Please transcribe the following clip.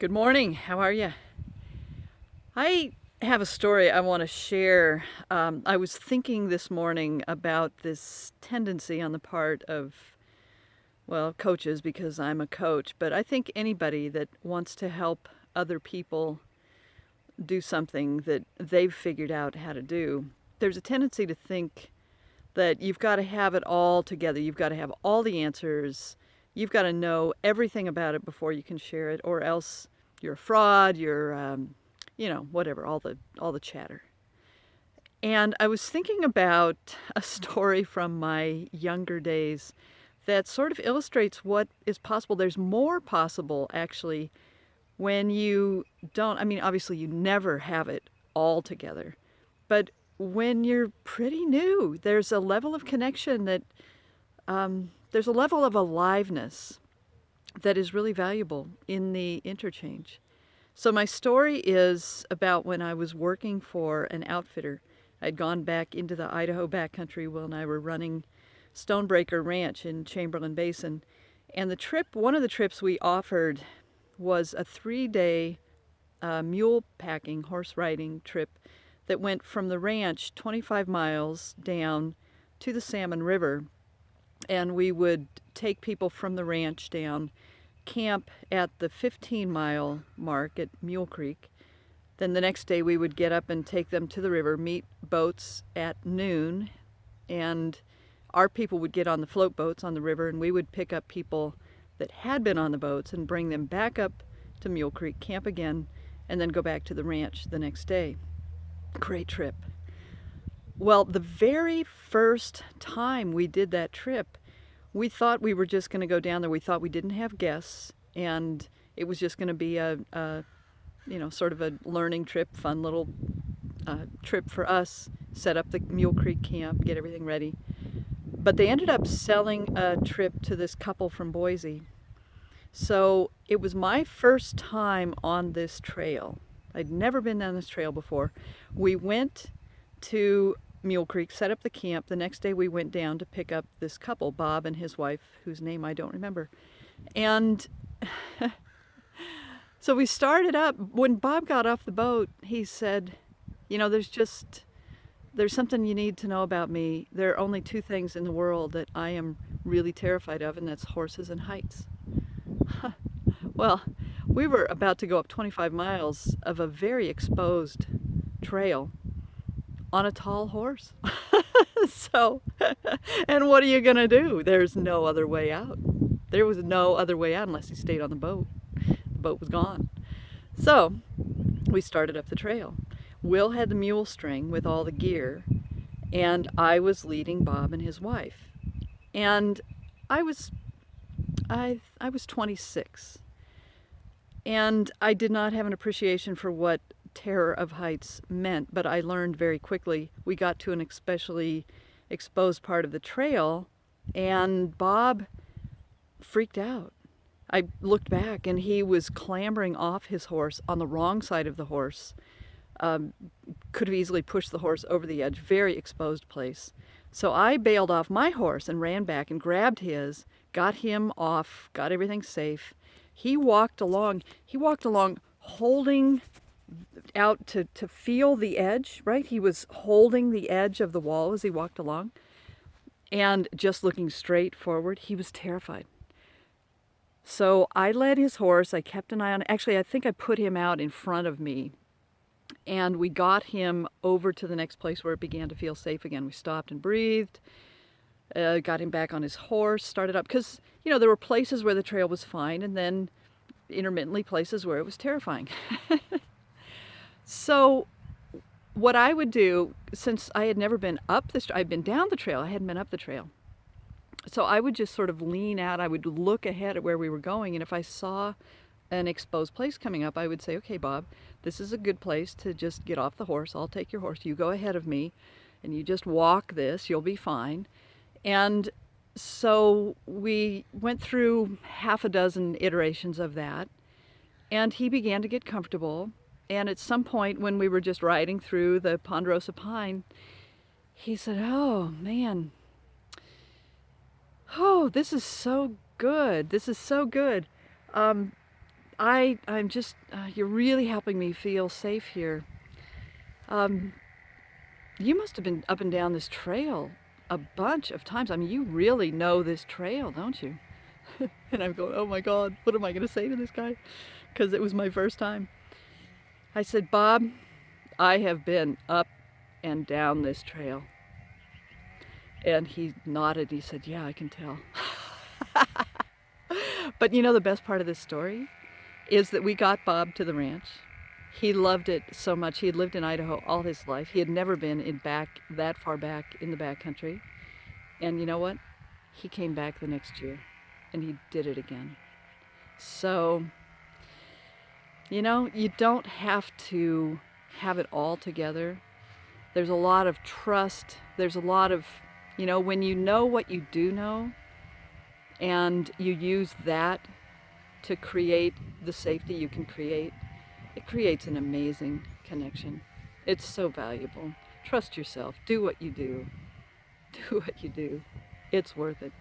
Good morning. How are you? I have a story I want to share. I was thinking this morning about this tendency on the part of, well, coaches, because I'm a coach, but I think anybody that wants to help other people do something that they've figured out how to do, there's a tendency to think that you've got to have it all together. You've got to have all the answers. You've got to know everything about it before you can share it, or else you're a fraud. Whatever, all the chatter. And I was thinking about a story from my younger days that sort of illustrates what is possible. There's more possible, actually, when you don't. I mean, obviously, you never have it all together, but when you're pretty new, there's a level of connection that there's a level of aliveness that is really valuable in the interchange. So my story is about when I was working for an outfitter. I'd gone back into the Idaho backcountry when I were running Stonebreaker Ranch in Chamberlain Basin. And one of the trips we offered was a 3-day mule packing, horse riding trip that went from the ranch 25 miles down to the Salmon River. And we would take people from the ranch down, camp at the 15-mile mark at Mule Creek. Then the next day we would get up and take them to the river, meet boats at noon, and our people would get on the float boats on the river, and we would pick up people that had been on the boats and bring them back up to Mule Creek, camp again, and then go back to the ranch the next day. Great trip. Well, the very first time we did that trip, we thought we were just going to go down there. We thought we didn't have guests, and it was just going to be a sort of a learning trip, fun little trip for us, set up the Mule Creek camp, get everything ready. But they ended up selling a trip to this couple from Boise. So it was my first time on this trail. I'd never been down this trail before. We went to Mule Creek, set up the camp. The next day we went down to pick up this couple, Bob and his wife, whose name I don't remember. And so we started up. When Bob got off the boat, he said, there's something you need to know about me. There are only two things in the world that I am really terrified of, and that's horses and heights. Well, we were about to go up 25 miles of a very exposed trail on a tall horse. So, and what are you going to do? There's no other way out. There was no other way out unless he stayed on the boat. The boat was gone. So, we started up the trail. Will had the mule string with all the gear, and I was leading Bob and his wife. And I was 26. And I did not have an appreciation for what terror of heights meant, but I learned very quickly. We got to an especially exposed part of the trail, and Bob freaked out. I looked back, and he was clambering off his horse on the wrong side of the horse. Could have easily pushed the horse over the edge, very exposed place. So I bailed off my horse and ran back and grabbed his, got him off, got everything safe. He walked along holding out to feel the edge, right? He was holding the edge of the wall as he walked along and just looking straight forward. He was terrified. So I led his horse. I kept an eye on it. Actually, I think I put him out in front of me, and we got him over to the next place where it began to feel safe again. We stopped and breathed, got him back on his horse, started up, because, there were places where the trail was fine, and then intermittently places where it was terrifying. So what I would do, since I had never been I'd been down the trail, I hadn't been up the trail. So I would just sort of lean out, I would look ahead at where we were going, and if I saw an exposed place coming up, I would say, okay, Bob, this is a good place to just get off the horse. I'll take your horse. You go ahead of me, and you just walk this. You'll be fine. And so we went through half a dozen iterations of that, and he began to get comfortable. And at some point when we were just riding through the Ponderosa Pine, he said, oh, man, oh, this is so good. This is so good. I'm just, you're really helping me feel safe here. Um, you must have been up and down this trail a bunch of times. I mean, you really know this trail, don't you? And I'm going, oh my God, what am I going to say to this guy? Because it was my first time. I said, Bob, I have been up and down this trail. And he nodded. He said, yeah, I can tell. But you know, the best part of this story is that we got Bob to the ranch. He loved it so much. He had lived in Idaho all his life. He had never been that far back in the backcountry. And you know what? He came back the next year and he did it again. So, you know, you don't have to have it all together. There's a lot of trust. There's a lot of, you know, when you know what you do know and you use that to create the safety you can create, it creates an amazing connection. It's so valuable. Trust yourself. Do what you do. Do what you do. It's worth it.